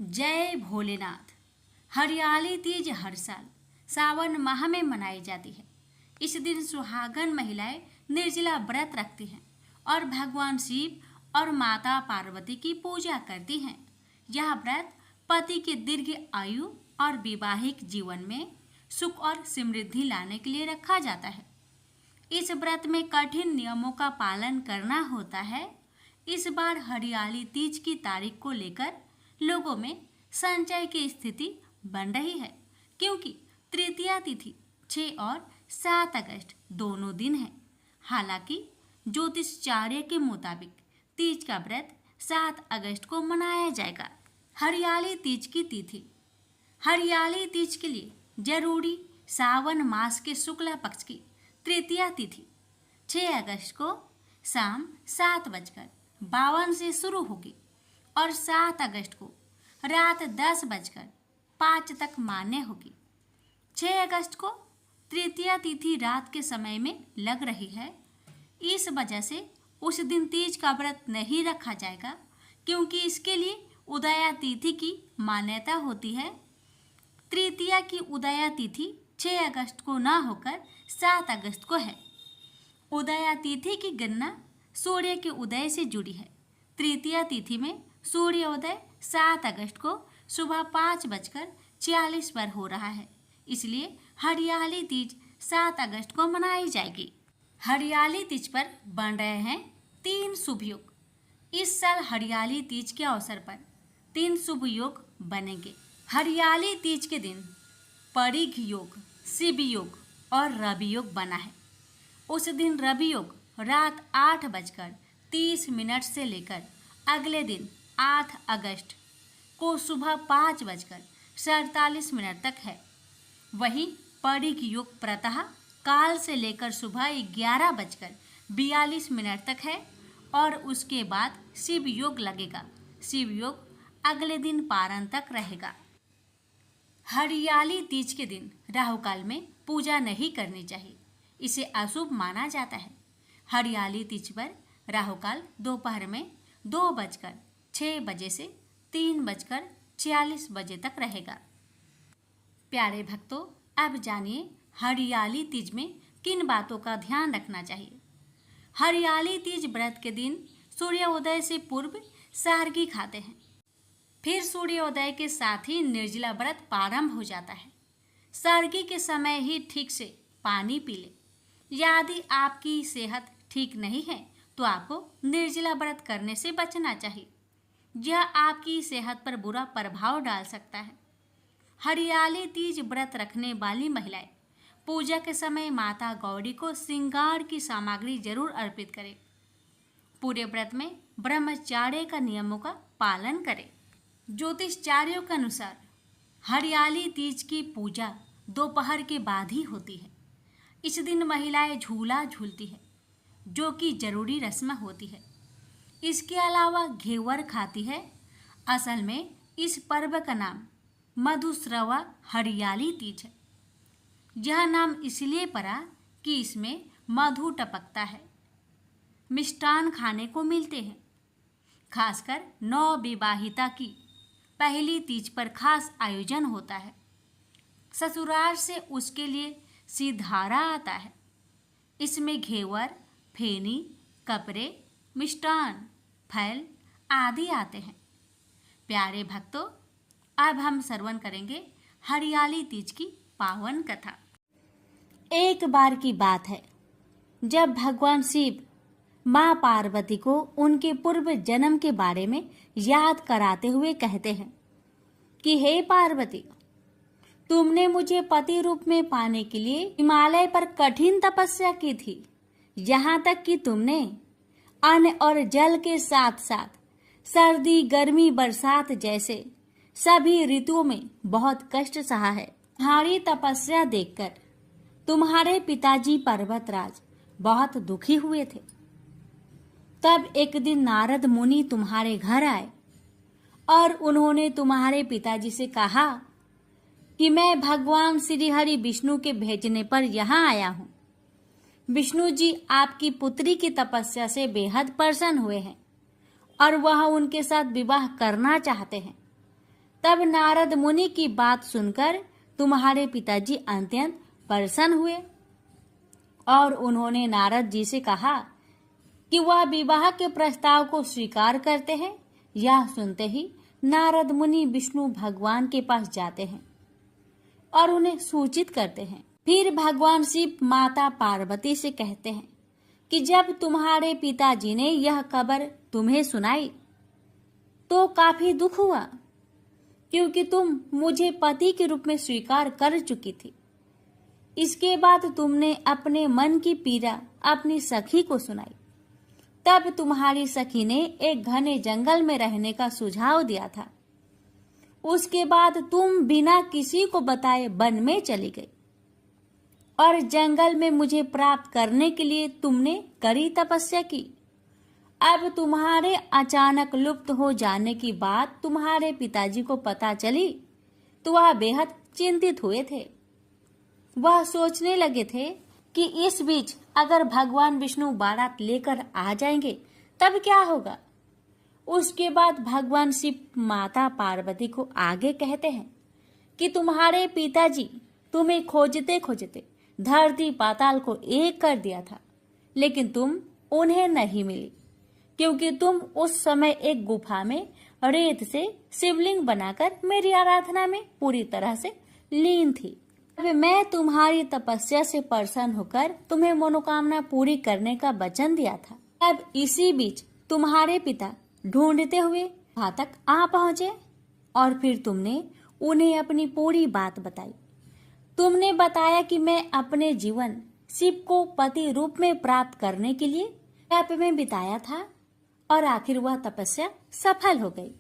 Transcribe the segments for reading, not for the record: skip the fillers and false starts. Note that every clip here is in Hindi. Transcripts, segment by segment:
जय भोलेनाथ। हरियाली तीज हर साल सावन माह में मनाई जाती है। इस दिन सुहागन महिलाएं निर्जला व्रत रखती हैं और भगवान शिव और माता पार्वती की पूजा करती हैं। यह व्रत पति के दीर्घ आयु और वैवाहिक जीवन में सुख और समृद्धि लाने के लिए रखा जाता है। इस व्रत में कठिन नियमों का पालन करना होता है। इस बार हरियाली तीज की तारीख को लेकर लोगों में संशय की स्थिति बन रही है, क्योंकि तृतीया तिथि 6 और 7 अगस्त दोनों दिन है। हालांकि ज्योतिषाचार्य के मुताबिक तीज का व्रत 7 अगस्त को मनाया जाएगा। हरियाली तीज की तिथि। हरियाली तीज के लिए जरूरी सावन मास के शुक्ला पक्ष की तृतीया तिथि 6 अगस्त को शाम 7:52 से शुरू होगी और 7 अगस्त को रात 10:05 तक मान्य होगी। 6 अगस्त को तृतीया तिथि रात के समय में लग रही है। इस वजह से उस दिन तीज का व्रत नहीं रखा जाएगा, क्योंकि इसके लिए उदया तिथि की मान्यता होती है। तृतीया की उदया तिथि 6 अगस्त को न होकर 7 अगस्त को है। उदया तिथि की गणना सूर्य के उदय से जुड़ी है। तृतीया तिथि में सूर्योदय 7 अगस्त को सुबह 5:46 पर हो रहा है, इसलिए हरियाली तीज 7 अगस्त को मनाई जाएगी। हरियाली तीज पर बन रहे हैं 3 शुभ योग। इस साल हरियाली तीज के अवसर पर 3 शुभ योग बनेंगे। हरियाली तीज के दिन परिघ योग, शिव योग और रवि योग बना है। उस दिन रवि योग रात 8:30 से लेकर अगले दिन 8 अगस्त को सुबह 5:47 तक है। वहीं परिघ योग प्रातः काल से लेकर सुबह 11:42 तक है और उसके बाद शिव योग लगेगा। शिव योग अगले दिन पारण तक रहेगा। हरियाली तीज के दिन राहु काल में पूजा नहीं करनी चाहिए, इसे अशुभ माना जाता है। हरियाली तीज पर राहु काल दोपहर में 2:06 से 3:46 तक रहेगा। प्यारे भक्तों, अब जानिए हरियाली तीज में किन बातों का ध्यान रखना चाहिए। हरियाली तीज व्रत के दिन सूर्योदय से पूर्व सारगी खाते हैं, फिर सूर्योदय के साथ ही निर्जला व्रत प्रारंभ हो जाता है। सारगी के समय ही ठीक से पानी पी ले। यदि आपकी सेहत ठीक नहीं है तो आपको निर्जला व्रत करने से बचना चाहिए। यह आपकी सेहत पर बुरा प्रभाव डाल सकता है। हरियाली तीज व्रत रखने वाली महिलाएं पूजा के समय माता गौरी को श्रृंगार की सामग्री जरूर अर्पित करें। पूरे व्रत में ब्रह्मचार्य का नियमों का पालन करें। ज्योतिषाचार्यों के अनुसार हरियाली तीज की पूजा दोपहर के बाद ही होती है। इस दिन महिलाएं झूला झूलती है, जो कि जरूरी रस्म होती है। इसके अलावा घेवर खाती है। असल में इस पर्व का नाम मधुश्रवा हरियाली तीज है। यह नाम इसलिए पड़ा कि इसमें मधु टपकता है, मिष्टान खाने को मिलते हैं। खासकर नवविवाहिता की पहली तीज पर खास आयोजन होता है। ससुराल से उसके लिए सिधारा आता है। इसमें घेवर, फेनी, कपड़े, मिष्टान, फल आदि आते हैं। प्यारे भक्तों, अब हम श्रवण करेंगे हरियाली तीज की पावन कथा। एक बार की बात है, जब भगवान शिव माँ पार्वती को उनके पूर्व जन्म के बारे में याद कराते हुए कहते हैं कि हे पार्वती, तुमने मुझे पति रूप में पाने के लिए हिमालय पर कठिन तपस्या की थी। यहाँ तक कि तुमने अन्न और जल के साथ साथ सर्दी, गर्मी, बरसात जैसे सभी ऋतुओं में बहुत कष्ट सहा है। तुम्हारी तपस्या देखकर तुम्हारे पिताजी पर्वतराज बहुत दुखी हुए थे। तब एक दिन नारद मुनि तुम्हारे घर आए और उन्होंने तुम्हारे पिताजी से कहा कि मैं भगवान श्री हरि विष्णु के भेजने पर यहाँ आया हूँ। विष्णु जी आपकी पुत्री की तपस्या से बेहद प्रसन्न हुए हैं और वह उनके साथ विवाह करना चाहते हैं। तब नारद मुनि की बात सुनकर तुम्हारे पिताजी अत्यंत प्रसन्न हुए और उन्होंने नारद जी से कहा कि वह विवाह के प्रस्ताव को स्वीकार करते हैं। यह सुनते ही नारद मुनि विष्णु भगवान के पास जाते हैं और उन्हें सूचित करते हैं। फिर भगवान शिव माता पार्वती से कहते हैं कि जब तुम्हारे पिताजी ने यह खबर तुम्हें सुनाई तो काफी दुख हुआ, क्योंकि तुम मुझे पति के रूप में स्वीकार कर चुकी थी। इसके बाद तुमने अपने मन की पीड़ा अपनी सखी को सुनाई। तब तुम्हारी सखी ने एक घने जंगल में रहने का सुझाव दिया था। उसके बाद तुम बिना किसी को बताए वन में चली गई और जंगल में मुझे प्राप्त करने के लिए तुमने कड़ी तपस्या की। अब तुम्हारे अचानक लुप्त हो जाने की बात तुम्हारे पिताजी को पता चली तो वह बेहद चिंतित हुए थे। वह सोचने लगे थे कि इस बीच अगर भगवान विष्णु बारात लेकर आ जाएंगे तब क्या होगा। उसके बाद भगवान शिव माता पार्वती को आगे कहते हैं कि तुम्हारे पिताजी तुम्हें खोजते खोजते धरती पाताल को एक कर दिया था, लेकिन तुम उन्हें नहीं मिली, क्योंकि तुम उस समय एक गुफा में रेत से शिवलिंग बनाकर मेरी आराधना में पूरी तरह से लीन थी। अब मैं तुम्हारी तपस्या से प्रसन्न होकर तुम्हें मनोकामना पूरी करने का वचन दिया था। अब इसी बीच तुम्हारे पिता ढूंढते हुए वहां तक आ पहुंचे और फिर तुमने उन्हें अपनी पूरी बात बताई। तुमने बताया कि मैं अपने जीवन शिव को पति रूप में प्राप्त करने के लिए तप में बिताया था और आखिर वह तपस्या सफल हो गई।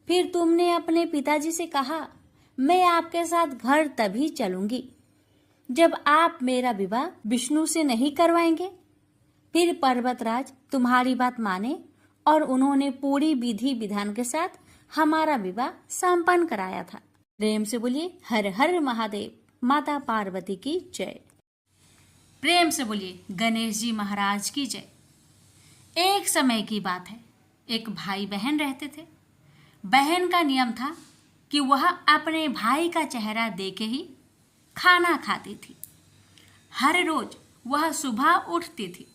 फिर तुमने अपने पिताजी से कहा, मैं आपके साथ घर तभी चलूंगी जब आप मेरा विवाह विष्णु से नहीं करवाएंगे। फिर पर्वतराज तुम्हारी बात माने और उन्होंने पूरी विधि विधान के साथ हमारा विवाह संपन्न कराया था। प्रेम से बोलिए हर हर महादेव। माता पार्वती की जय। प्रेम से बोलिए गणेश जी महाराज की जय। एक समय की बात है, एक भाई बहन रहते थे। बहन का नियम था कि वह अपने भाई का चेहरा देख ही खाना खाती थी। हर रोज वह सुबह उठती थी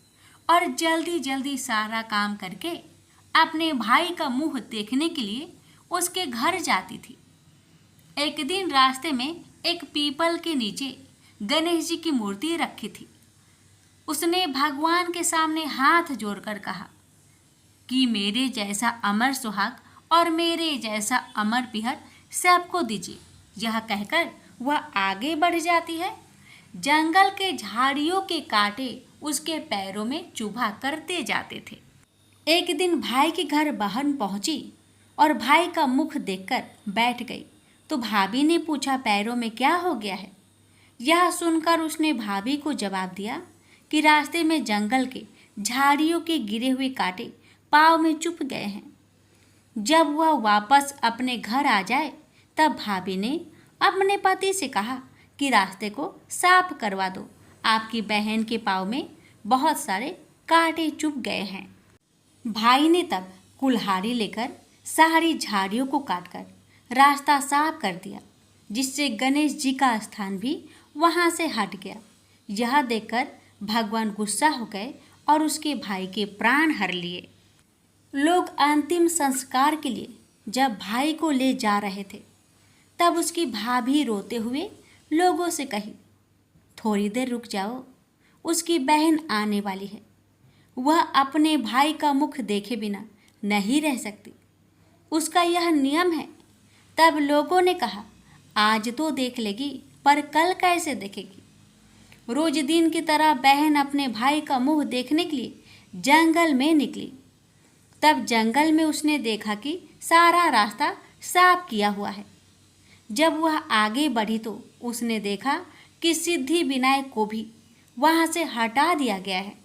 और जल्दी जल्दी सारा काम करके अपने भाई का मुंह देखने के लिए उसके घर जाती थी। एक दिन रास्ते में एक पीपल के नीचे गणेश जी की मूर्ति रखी थी। उसने भगवान के सामने हाथ जोड़कर कहा कि मेरे जैसा अमर सुहाग और मेरे जैसा अमर पिहर सबको दीजिए। यह कहकर वह आगे बढ़ जाती है। जंगल के झाड़ियों के कांटे उसके पैरों में चुभा करते जाते थे। एक दिन भाई के घर बहन पहुंची और भाई का मुख देखकर बैठ गई तो भाभी ने पूछा, पैरों में क्या हो गया है। यह सुनकर उसने भाभी को जवाब दिया कि रास्ते में जंगल के झाड़ियों के गिरे हुए कांटे पाँव में चुभ गए हैं। जब वह वापस अपने घर आ जाए तब भाभी ने अपने पति से कहा कि रास्ते को साफ करवा दो, आपकी बहन के पाँव में बहुत सारे कांटे चुभ गए हैं। भाई ने तब कुल्हाड़ी लेकर सारी झाड़ियों को काटकर रास्ता साफ कर दिया, जिससे गणेश जी का स्थान भी वहां से हट गया। यह देखकर भगवान गुस्सा हो गए और उसके भाई के प्राण हर लिए। लोग अंतिम संस्कार के लिए जब भाई को ले जा रहे थे तब उसकी भाभी रोते हुए लोगों से कही, थोड़ी देर रुक जाओ, उसकी बहन आने वाली है। वह अपने भाई का मुख देखे बिना नहीं रह सकती, उसका यह नियम है। तब लोगों ने कहा, आज तो देख लेगी पर कल कैसे देखेगी। रोज दिन की तरह बहन अपने भाई का मुंह देखने के लिए जंगल में निकली। तब जंगल में उसने देखा कि सारा रास्ता साफ किया हुआ है। जब वह आगे बढ़ी तो उसने देखा कि सिद्धि विनायक को भी वहां से हटा दिया गया है।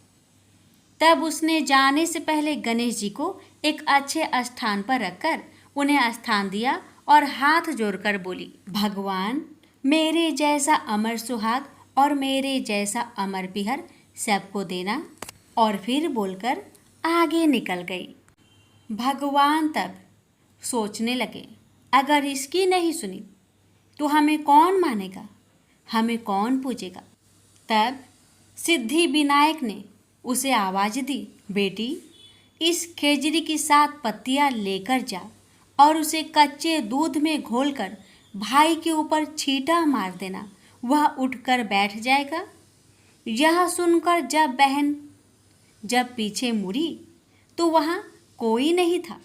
तब उसने जाने से पहले गणेश जी को एक अच्छे स्थान पर रखकर उन्हें स्थान दिया और हाथ जोड़कर बोली, भगवान मेरे जैसा अमर सुहाग और मेरे जैसा अमर पिहर सबको देना। और फिर बोलकर आगे निकल गई। भगवान तब सोचने लगे, अगर इसकी नहीं सुनी तो हमें कौन मानेगा, हमें कौन पूजेगा। तब सिद्धि विनायक ने उसे आवाज़ दी, बेटी इस खेजड़ी की 7 पत्तियां लेकर जा और उसे कच्चे दूध में घोलकर भाई के ऊपर छींटा मार देना, वह उठकर बैठ जाएगा। यह सुनकर जब पीछे मुड़ी तो वहाँ कोई नहीं था।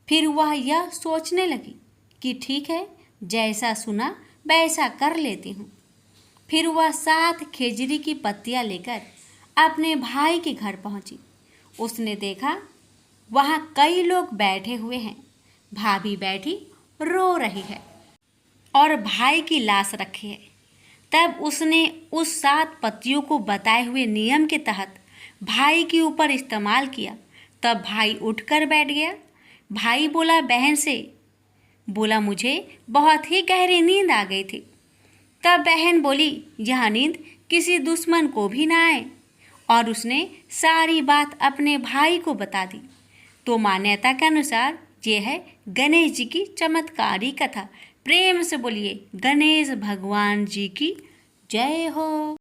फिर वह यह सोचने लगी कि ठीक है, जैसा सुना वैसा कर लेती हूँ। फिर वह 7 खेजड़ी की पत्तियाँ लेकर अपने भाई के घर पहुँची। उसने देखा वहाँ कई लोग बैठे हुए हैं। भाभी बैठी रो रही है और भाई की लाश रखी है। तब उसने उस 7 पत्तियों को बताए हुए नियम के तहत भाई के ऊपर इस्तेमाल किया। तब भाई उठकर बैठ गया। भाई बोला बहन से, बोला मुझे बहुत ही गहरी नींद आ गई थी। तब बहन बोली यह नींद किसी दुश्मन को भी ना आए, और उसने सारी बात अपने भाई को बता दी। तो मान्यता के अनुसार ये है गणेश जी की चमत्कारी कथा। प्रेम से बोलिए गणेश भगवान जी की जय हो।